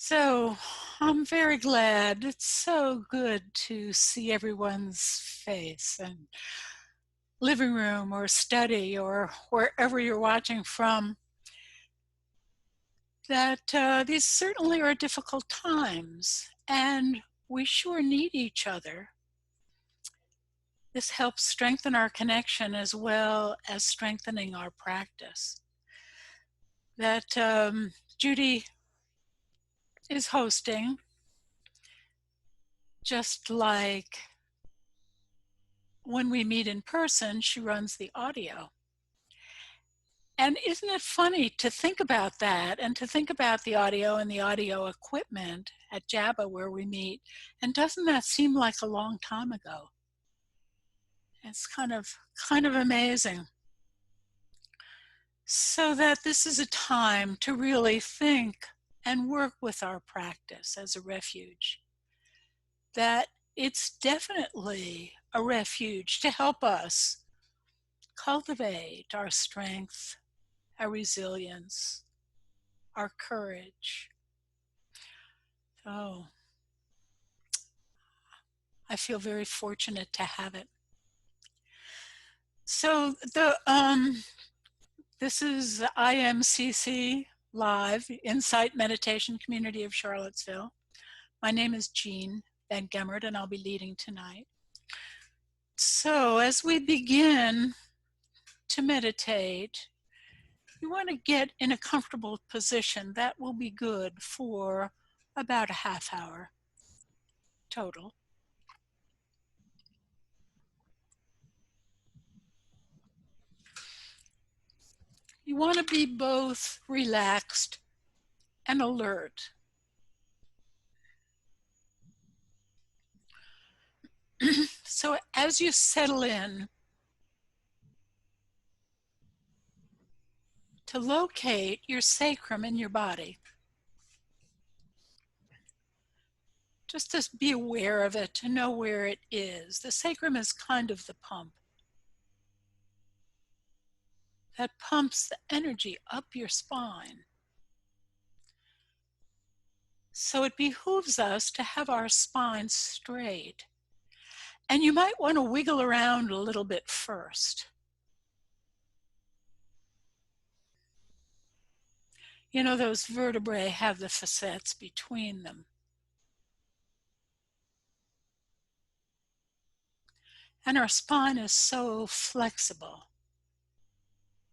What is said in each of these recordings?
So I'm very glad. It's so good to see everyone's face and living room or study or wherever you're watching from. These certainly are difficult times, and we sure need each other. This helps strengthen our connection as well as strengthening our practice. Judy is hosting, just like when we meet in person, she runs the audio. And isn't it funny to think about that and to think about the audio and the audio equipment at JABA where we meet? And doesn't that seem like a long time ago? It's kind of amazing. So that this is a time to really think and work with our practice as a refuge. That it's definitely a refuge to help us cultivate our strength, our resilience, our courage. Oh, I feel very fortunate to have it. So this is IMCC Live, Insight Meditation Community of Charlottesville. My name is Jeanne and Gemert, and I'll be leading tonight. So as we begin to meditate, you want to get in a comfortable position. That will be good for about a half hour total. You want to be both relaxed and alert. So as you settle in, to locate your sacrum in your body, just to be aware of it, to know where it is. The sacrum is kind of the pump that pumps the energy up your spine. So it behooves us to have our spine straight. And you might want to wiggle around a little bit first. You know, those vertebrae have the facets between them. And our spine is so flexible.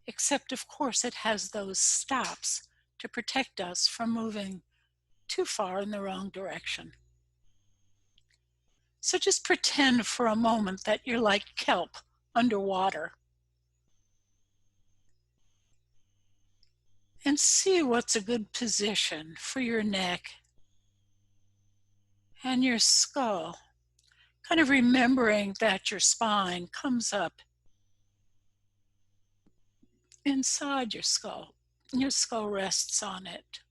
Except, of course, it has those stops to protect us from moving too far in the wrong direction. So just pretend for a moment that you're like kelp underwater. And see what's a good position for your neck and your skull. Kind of remembering that your spine comes up inside your skull. Your skull rests on it.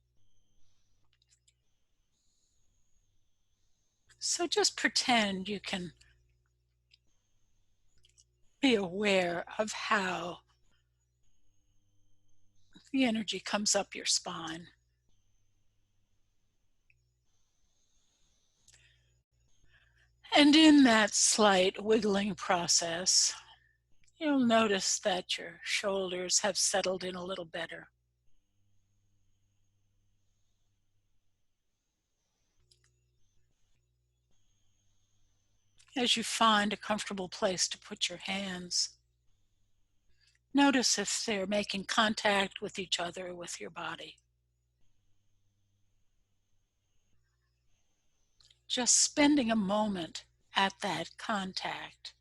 So just pretend you can be aware of how the energy comes up your spine. And in that slight wiggling process, you'll notice that your shoulders have settled in a little better. As you find a comfortable place to put your hands, notice if they're making contact with each other, with your body. Just spending a moment at that contact.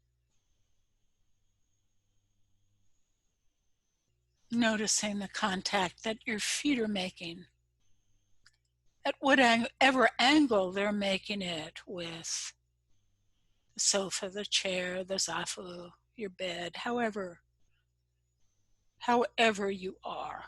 Noticing the contact that your feet are making, at whatever angle they're making it with the sofa, the chair, the zafu, your bed, however you are.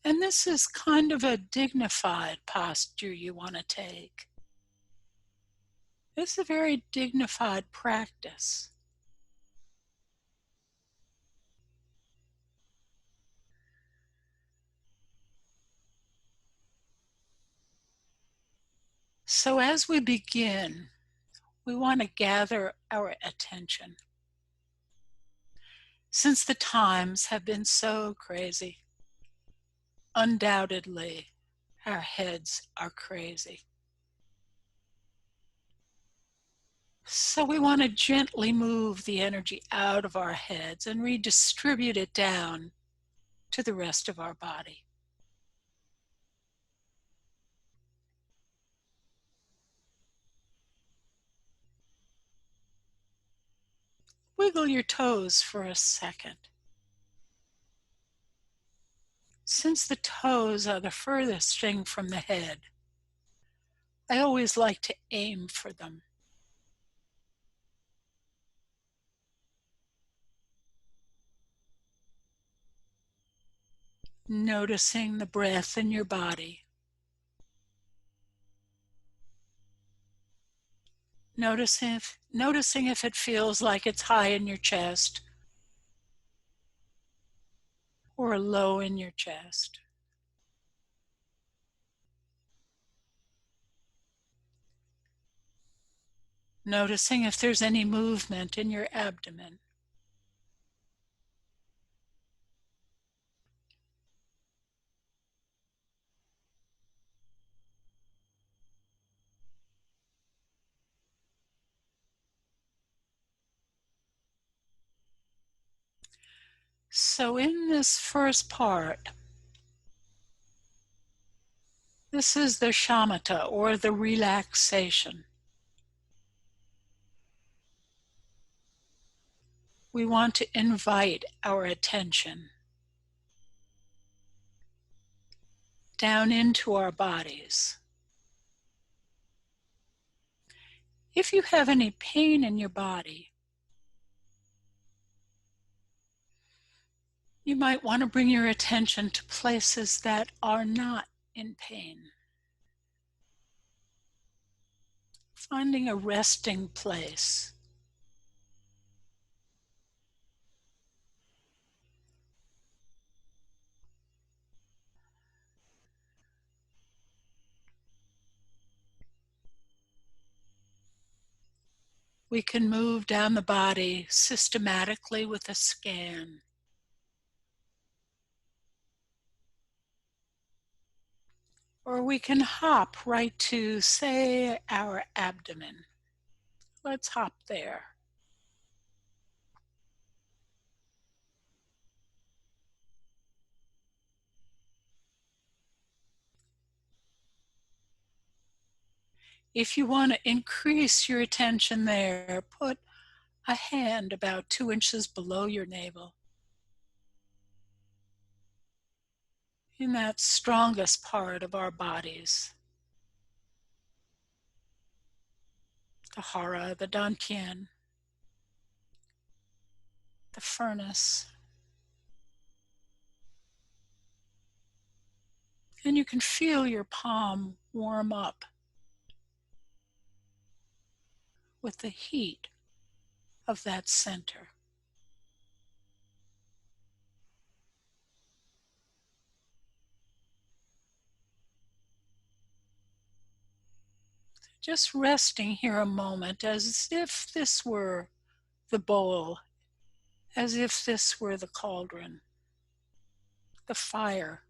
And this is kind of a dignified posture you want to take. It's a very dignified practice. So as we begin, we want to gather our attention. Since the times have been so crazy, undoubtedly, our heads are crazy. So we want to gently move the energy out of our heads and redistribute it down to the rest of our body. Wiggle your toes for a second. Since the toes are the furthest thing from the head, I always like to aim for them. Noticing the breath in your body. Noticing if it feels like it's high in your chest or low in your chest. Noticing if there's any movement in your abdomen. So in this first part, this is the shamatha, or the relaxation. We want to invite our attention down into our bodies. If you have any pain in your body, you might want to bring your attention to places that are not in pain. Finding a resting place. We can move down the body systematically with a scan. Or we can hop right to, say, our abdomen. Let's hop there. If you want to increase your attention there, put a hand about 2 inches below your navel, in that strongest part of our bodies, the hara, the dantian, the furnace. And you can feel your palm warm up with the heat of that center. Just resting here a moment as if this were the bowl, as if this were the cauldron, the fire.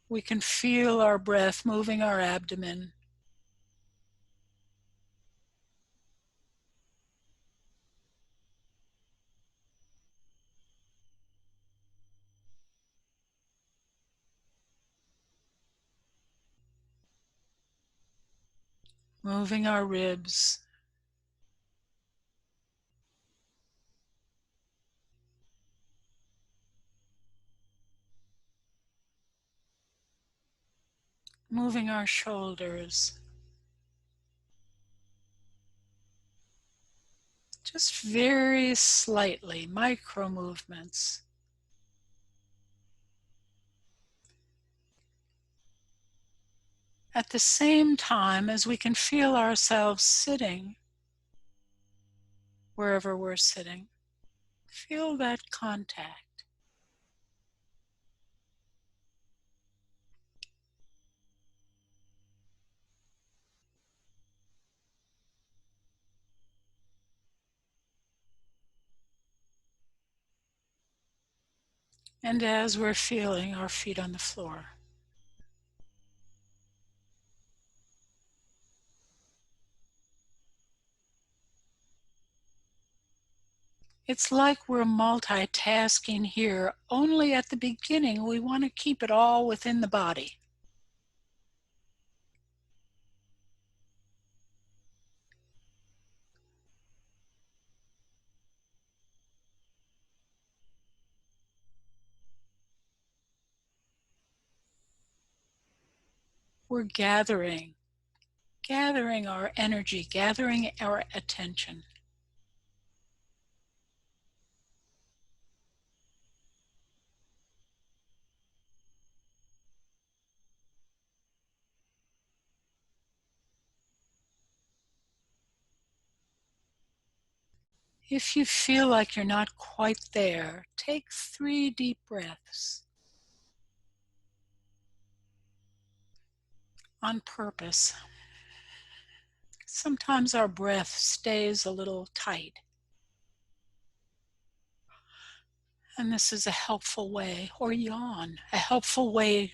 We can feel our breath moving our abdomen. Moving our ribs. Moving our shoulders. Just very slightly, micro movements. At the same time as we can feel ourselves sitting wherever we're sitting, feel that contact. And as we're feeling our feet on the floor, it's like we're multitasking here. Only at the beginning, we want to keep it all within the body. We're gathering our energy, gathering our attention. If you feel like you're not quite there, take 3 deep breaths on purpose. Sometimes our breath stays a little tight, and this is a helpful way, or yawn, a helpful way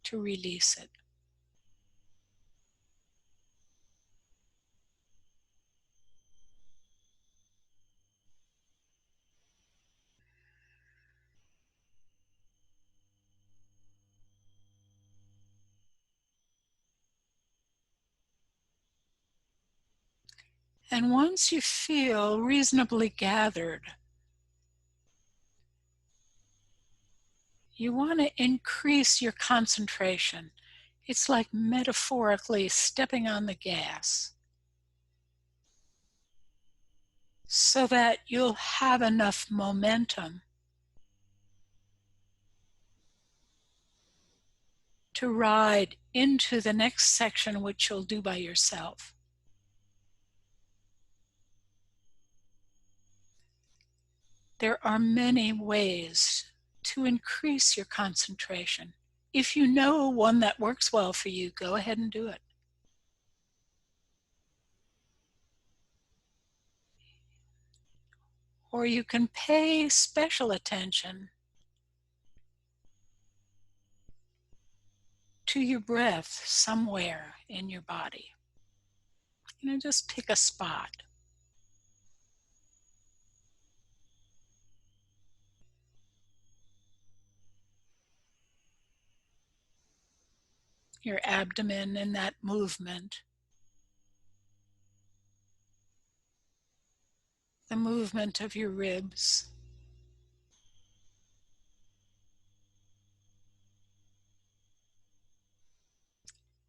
to release it. And once you feel reasonably gathered, you want to increase your concentration. It's like metaphorically stepping on the gas so that you'll have enough momentum to ride into the next section, which you'll do by yourself. There are many ways to increase your concentration. If you know one that works well for you, go ahead and do it. Or you can pay special attention to your breath somewhere in your body. Just pick a spot. Your abdomen in that movement. The movement of your ribs.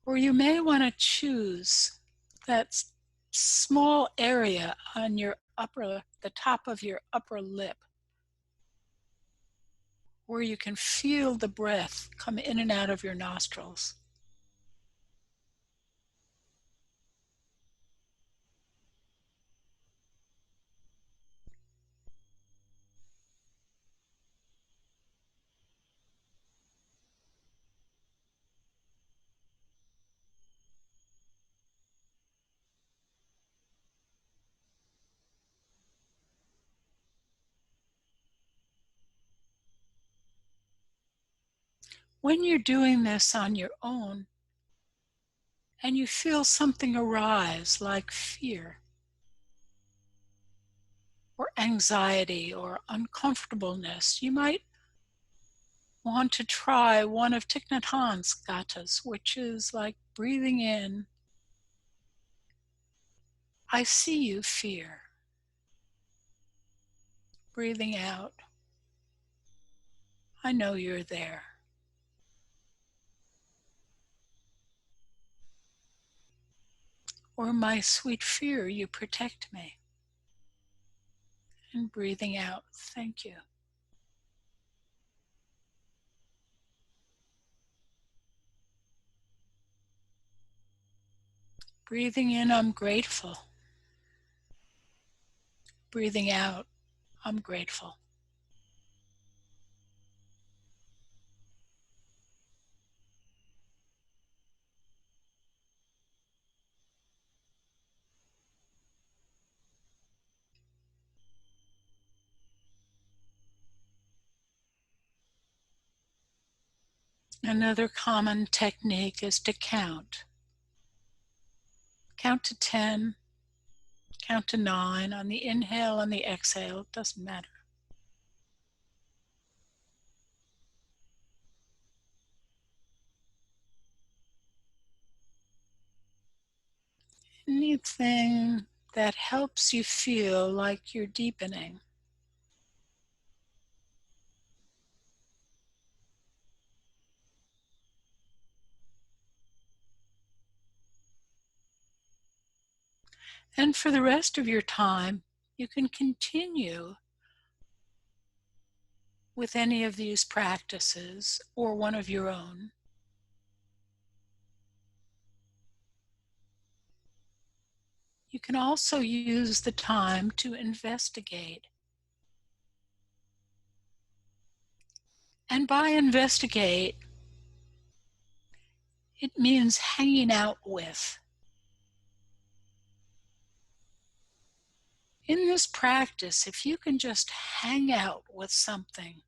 Or you may want to choose that small area on the top of your upper lip, where you can feel the breath come in and out of your nostrils. When you're doing this on your own, and you feel something arise like fear, or anxiety, or uncomfortableness, you might want to try one of Thich Nhat Hanh's gathas, which is like breathing in, I see you, fear. Breathing out, I know you're there. Or my sweet fear, you protect me. And breathing out, thank you. Breathing in, I'm grateful. Breathing out, I'm grateful. Another common technique is to count. Count to 10, count to 9 on the inhale and the exhale, it doesn't matter. Anything that helps you feel like you're deepening. And for the rest of your time, you can continue with any of these practices or one of your own. You can also use the time to investigate. And by investigate, it means hanging out with. In this practice, if you can just hang out with something,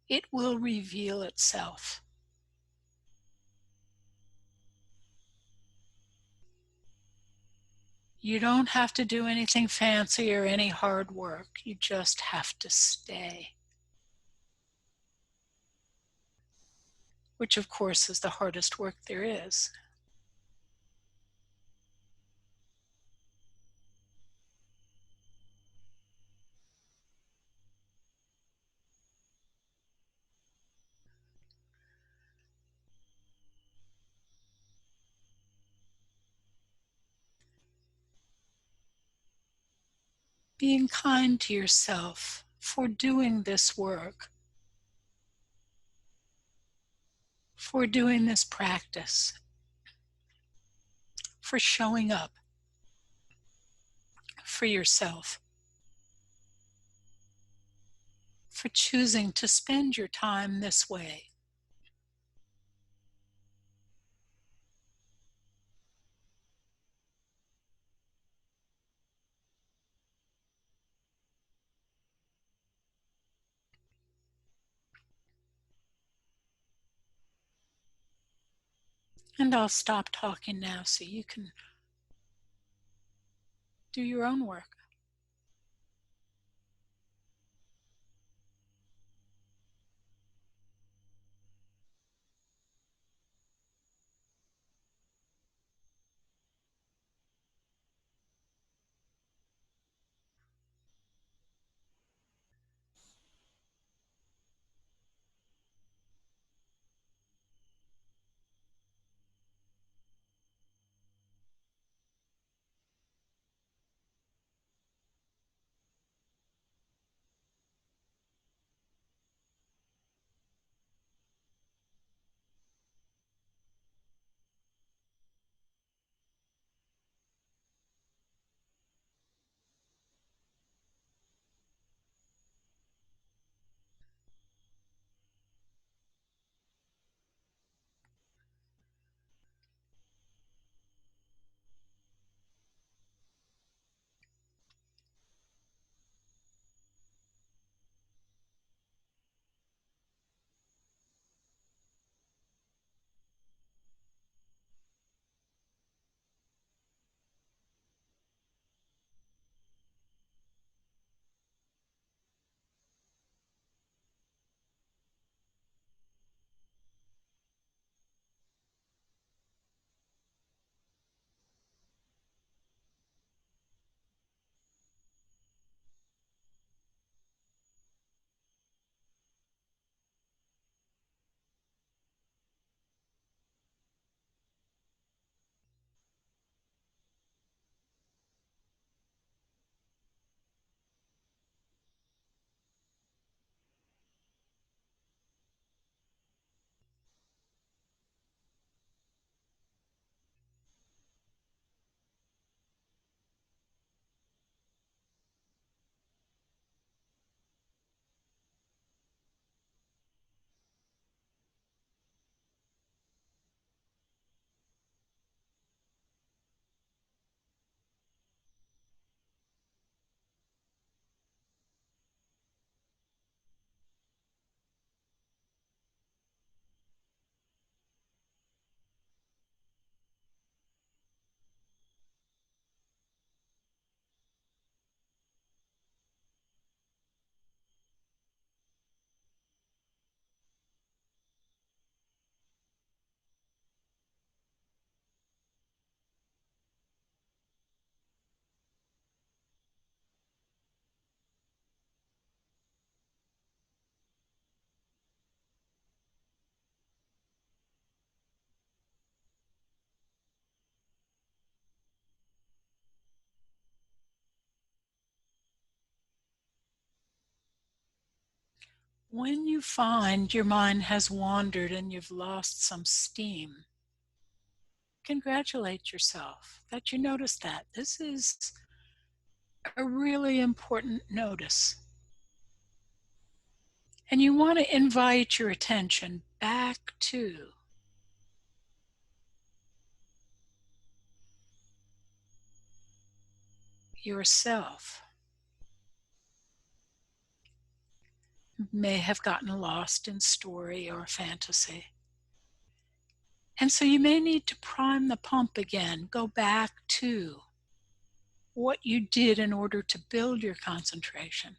it will reveal itself. You don't have to do anything fancy or any hard work. You just have to stay. Which, of course, is the hardest work there is. Being kind to yourself for doing this work, for doing this practice, for showing up for yourself, for choosing to spend your time this way. And I'll stop talking now so you can do your own work. When you find your mind has wandered and you've lost some steam, congratulate yourself that you noticed that. This is a really important notice. And you want to invite your attention back to yourself. You may have gotten lost in story or fantasy. And so you may need to prime the pump again, go back to what you did in order to build your concentration.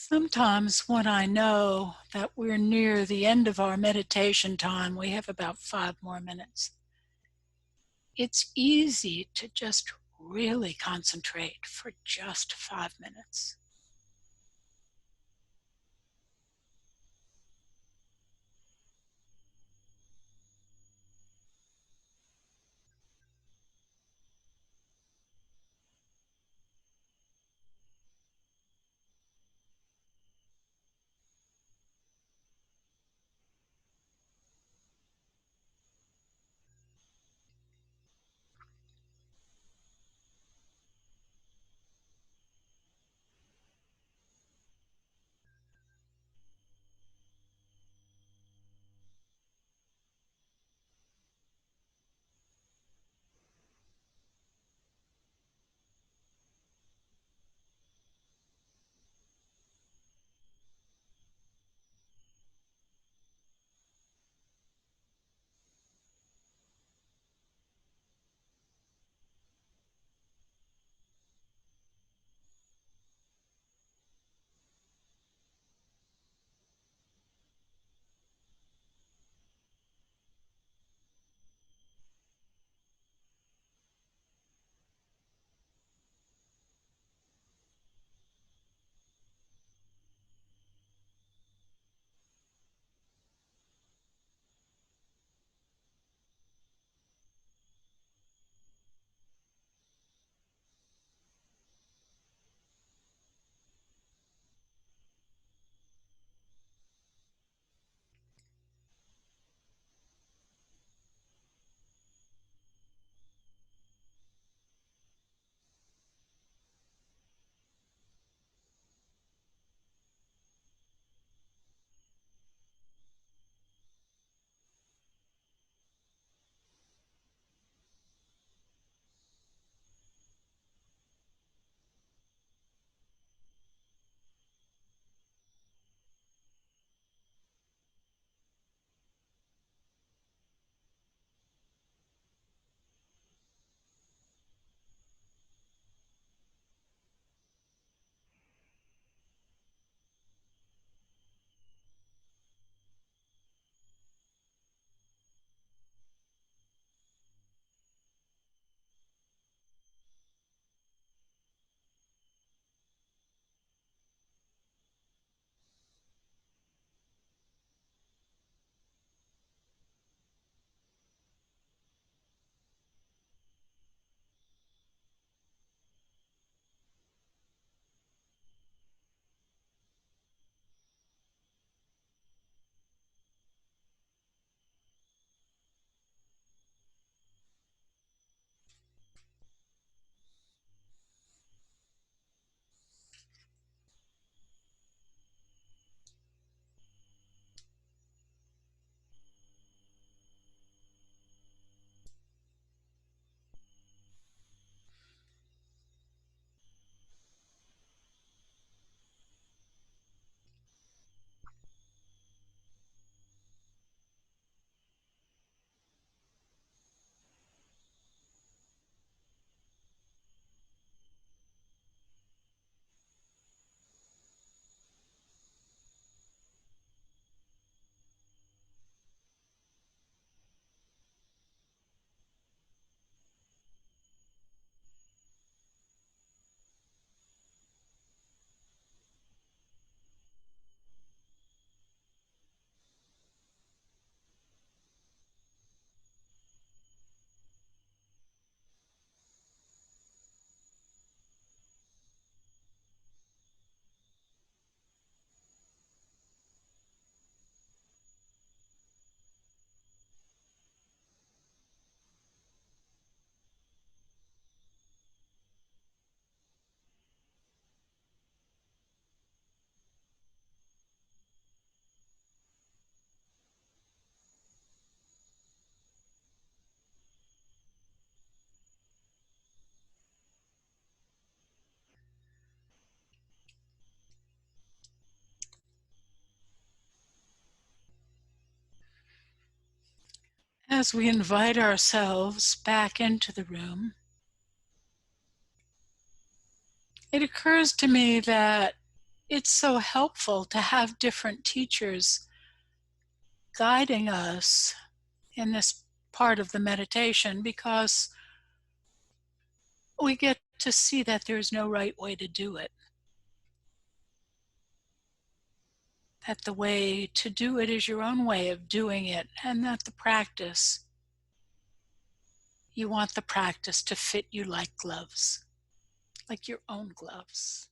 Sometimes when I know that we're near the end of our meditation time, we have about 5 more minutes, it's easy to just really concentrate for just 5 minutes. As we invite ourselves back into the room, it occurs to me that it's so helpful to have different teachers guiding us in this part of the meditation, because we get to see that there's no right way to do it. That the way to do it is your own way of doing it, and that the practice, you want the practice to fit you like gloves, like your own gloves.